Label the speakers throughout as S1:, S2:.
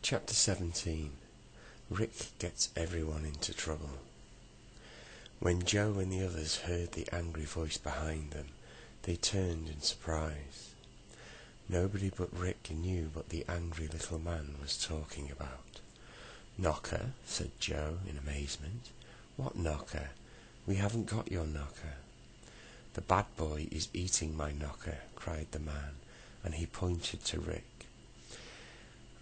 S1: Chapter 17. Rick Gets Everyone into Trouble. When Joe and the others heard the angry voice behind them, they turned in surprise. Nobody but Rick knew what the angry little man was talking about. "Knocker?" said Joe in amazement. "What knocker? We haven't got your knocker." "The bad boy is eating my knocker," cried the man, and he pointed to Rick.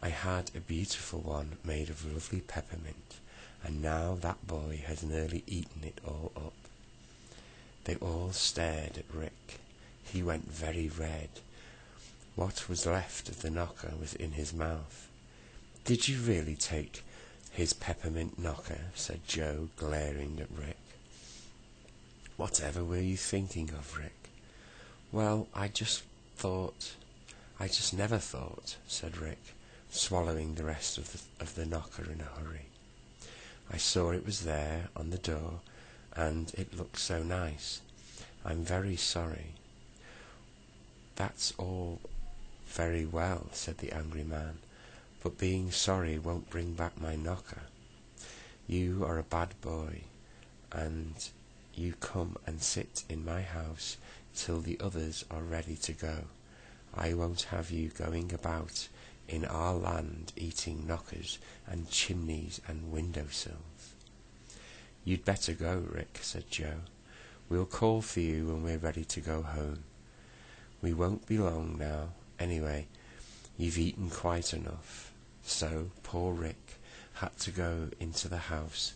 S1: "I had a beautiful one made of lovely peppermint, and now that boy has nearly eaten it all up." They all stared at Rick. He went very red. What was left of the knocker was in his mouth. "Did you really take his peppermint knocker?" said Joe, glaring at Rick. "Whatever were you thinking of, Rick?" "Well, I just never thought," said Rick, swallowing the rest of the knocker in a hurry. "I saw it was there on the door, and it looked so nice. I'm very sorry." "That's all very well," said the angry man, "but being sorry won't bring back my knocker. You are a bad boy, and you come and sit in my house till the others are ready to go. I won't have you going about in our land eating knockers and chimneys and windowsills." "You'd better go, Rick," said Joe. "We'll call for you when we're ready to go home. We won't be long now, anyway. You've eaten quite enough." So poor Rick had to go into the house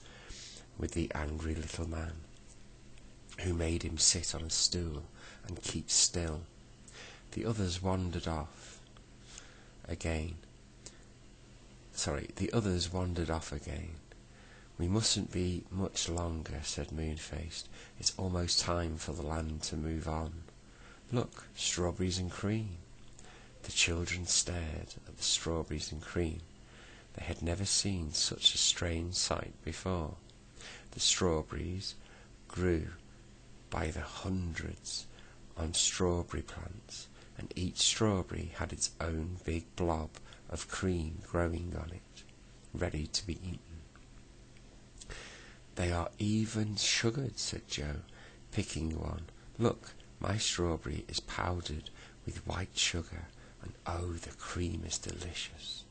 S1: with the angry little man, who made him sit on a stool and keep still. The others wandered off again. "We mustn't be much longer," said Moonface. "It's almost time for the land to move on. Look, strawberries and cream." The children stared at the strawberries and cream. They had never seen such a strange sight before. The strawberries grew by the hundreds on strawberry plants, and each strawberry had its own big blob of cream growing on it, ready to be eaten. "They are even sugared," said Joe, picking one. "Look, my strawberry is powdered with white sugar, and oh, the cream is delicious."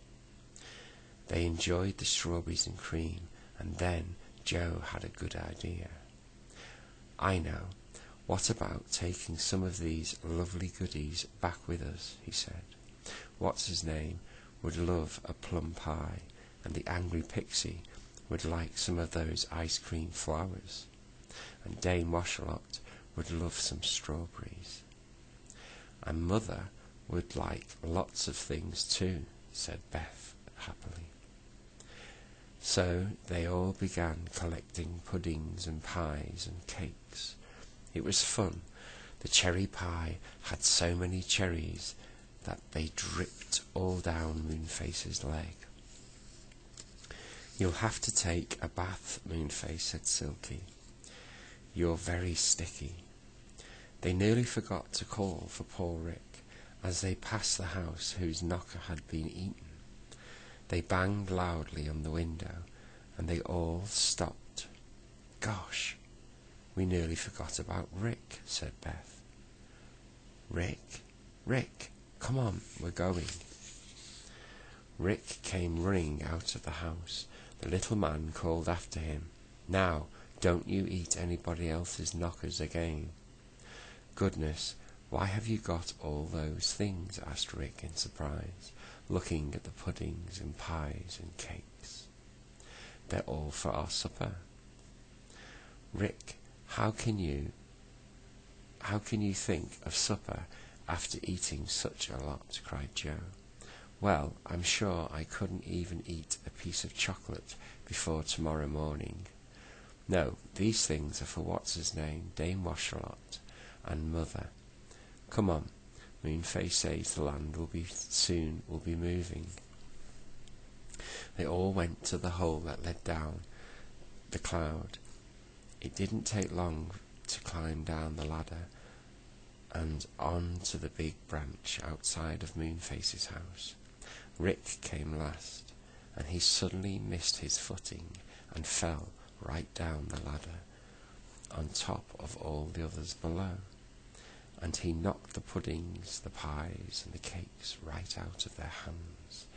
S1: They enjoyed the strawberries and cream, and then Joe had a good idea. "I know. What about taking some of these lovely goodies back with us?" he said. "What's-his-name would love a plum pie, and the angry pixie would like some of those ice cream flowers, and Dame Washalot would love some strawberries. And Mother would like lots of things too," said Beth happily. So they all began collecting puddings and pies and cakes. It was fun. The cherry pie had so many cherries that they dripped all down Moonface's leg. "You'll have to take a bath, Moonface," said Silky. "You're very sticky." They nearly forgot to call for poor Rick as they passed the house whose knocker had been eaten. They banged loudly on the window, and they all stopped. "Gosh, we nearly forgot about Rick," said Beth. Rick, come on, we're going." Rick came running out of the house. The little man called after him, "Now, don't you eat anybody else's knockers again." "Goodness, why have you got all those things?" asked Rick in surprise, looking at the puddings and pies and cakes. "They're all for our supper." "Rick, how can you think of supper after eating such a lot?" cried Joe. "Well, I'm sure I couldn't even eat a piece of chocolate before tomorrow morning. No, these things are for what's-his-name, Dame Washalot, and Mother. Come on, Moonface says the land will be moving." They all went to the hole that led down the cloud. It didn't take long to climb down the ladder and on to the big branch outside of Moonface's house. Rick came last. and he suddenly missed his footing and fell right down the ladder, on top of all the others below, and he knocked the puddings, the pies, and the cakes right out of their hands.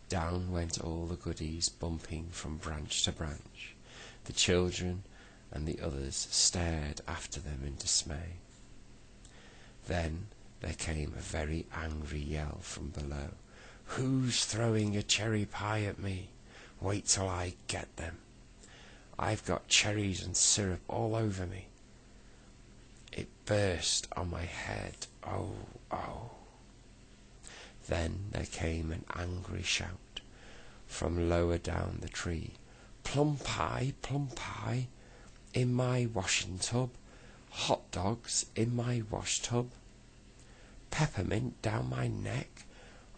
S1: Down went all the goodies, bumping from branch to branch. The children and the others stared after them in dismay. Then there came a very angry yell from below. "Who's throwing a cherry pie at me? Wait till I get them. I've got cherries and syrup all over me. It burst on my head. Oh, oh." Then there came an angry shout from lower down the tree. Plum pie, in my washing tub. Hot dogs in my wash tub. Peppermint down my neck.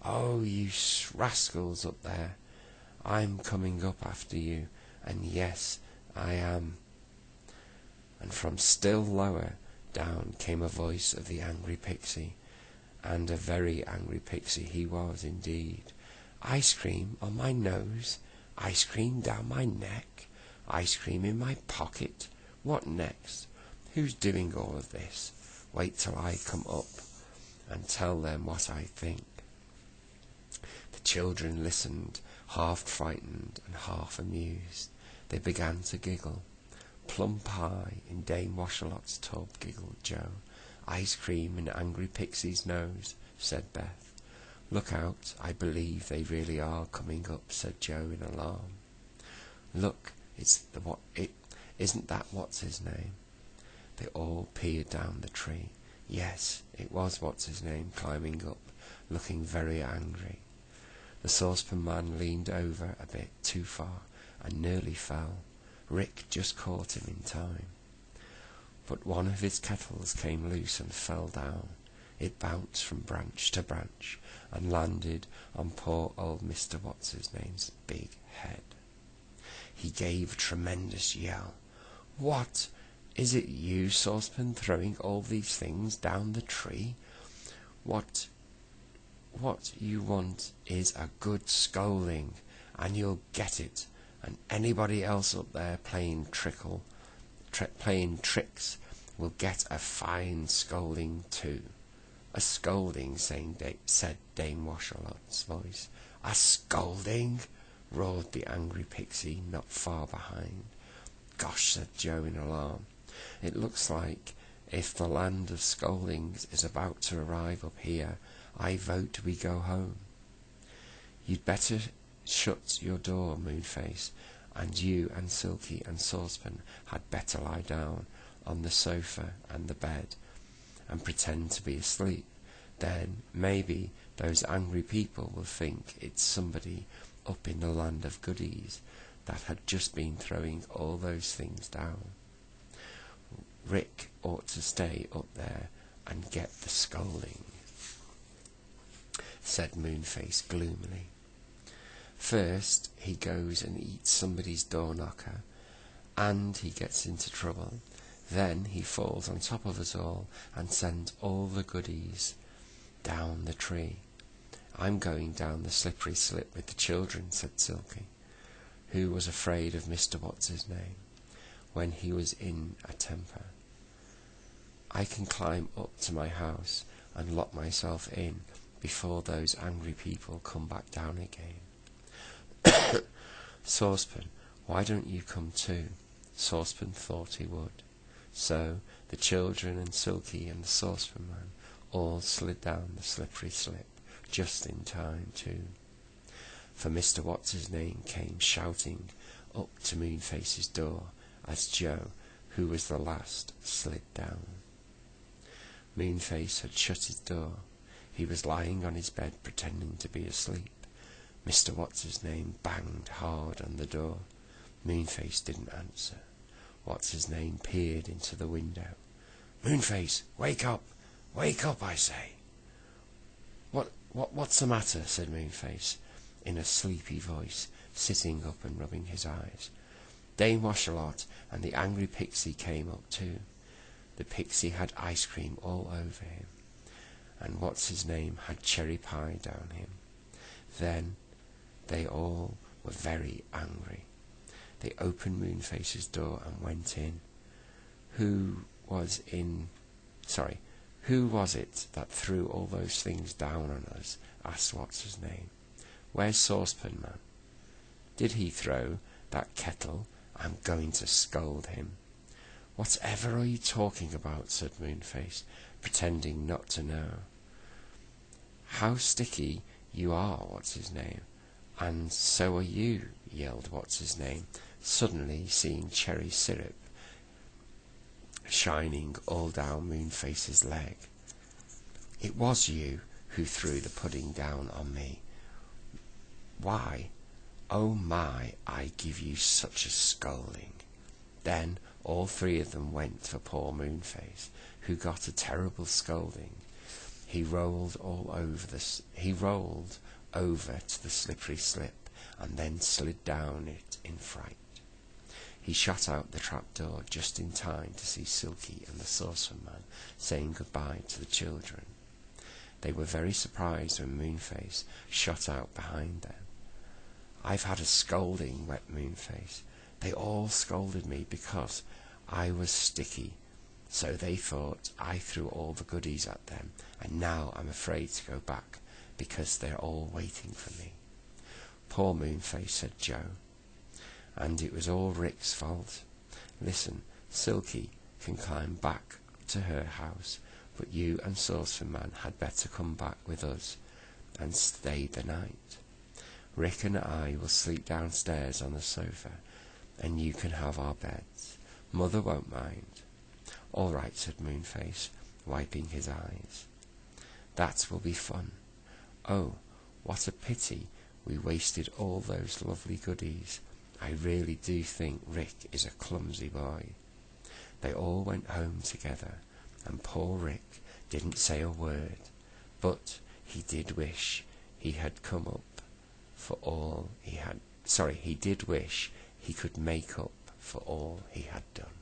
S1: Oh, you rascals up there, I'm coming up after you, and yes, I am. And from still lower down came a voice of the angry pixie, and a very angry pixie he was indeed. Ice cream on my nose, ice cream down my neck, ice cream in my pocket. What next? Who's doing all of this? Wait till I come up and tell them what I think. The children listened, half frightened and half amused. They began to giggle. Plum pie in Dame Washalot's tub, giggled Joe. Ice cream in Angry Pixie's nose, said Beth. Look out, I believe they really are coming up, said Joe in alarm. Look, isn't that what's his name? They all peered down the tree. Yes, it was what's his name climbing up, looking very angry. The saucepan man leaned over a bit too far and nearly fell. Rick just caught him in time. But one of his kettles came loose and fell down. It bounced from branch to branch and landed on poor old Mr. What's-his-name's big head. He gave a tremendous yell. What? Is it you, Saucepan, throwing all these things down the tree? What you want is a good scolding, and you'll get it, and anybody else up there playing tricks will get a fine scolding too. A scolding, said Dame Washalot's voice. A scolding? Roared the angry pixie not far behind. Gosh, said Joe in alarm. It looks like if the land of scoldings is about to arrive up here, I vote we go home. You'd better shut your door, Moonface, and you and Silky and Saucepan had better lie down on the sofa and the bed and pretend to be asleep. Then maybe those angry people will think it's somebody up in the land of goodies that had just been throwing all those things down. Rick ought to stay up there and get the scolding, said Moonface gloomily. First he goes and eats somebody's door knocker, and he gets into trouble. Then he falls on top of us all and sends all the goodies down the tree. I'm going down the slippery slip with the children, said Silky, who was afraid of Mr. What's-his-name when he was in a temper. I can climb up to my house and lock myself in before those angry people come back down again. Saucepan, why don't you come too? Saucepan thought he would. So the children and Silky and the Saucepan man all slid down the slippery slip, just in time too. For Mr. What's-his-name came shouting up to Moonface's door as Joe, who was the last, slid down. Moonface had shut his door. He was lying on his bed pretending to be asleep. Mr. What's-his-name banged hard on the door. Moonface didn't answer. What's-his-name peered into the window. Moonface, wake up! Wake up, I say! What's the matter? Said Moonface, in a sleepy voice, sitting up and rubbing his eyes. Dame Washalot and the angry pixie came up too. The pixie had ice cream all over him, and What's-his-name had cherry pie down him. Then they all were very angry. They opened Moonface's door and went in. Who was it that threw all those things down on us? Asked What's-his-name. Where's Saucepan Man? Did he throw that kettle? I'm going to scold him. Whatever are you talking about? Said Moonface, pretending not to know. How sticky you are, What's-his-name. And so are you, yelled What's-his-name, suddenly seeing cherry syrup shining all down Moonface's leg. It was you who threw the pudding down on me. Why, oh my, I give you such a scolding. Then all three of them went for poor Moonface, who got a terrible scolding. He rolled over to the slippery slip, and then slid down it in fright. He shot out the trapdoor just in time to see Silky and the Saucepan Man saying goodbye to the children. They were very surprised when Moonface shot out behind them. I've had a scolding, wept Moonface. They all scolded me because I was sticky, so they thought I threw all the goodies at them, and now I'm afraid to go back because they're all waiting for me. Poor Moonface, said Joe. And it was all Rick's fault. Listen, Silky can climb back to her house, but you and Saucepan Man had better come back with us and stay the night. Rick and I will sleep downstairs on the sofa, and you can have our beds. Mother won't mind. All right, said Moonface, wiping his eyes. That will be fun. Oh, what a pity we wasted all those lovely goodies. I really do think Rick is a clumsy boy. They all went home together, and poor Rick didn't say a word, but he did wish he had come up for all he had. He did wish he could make up for all he had done.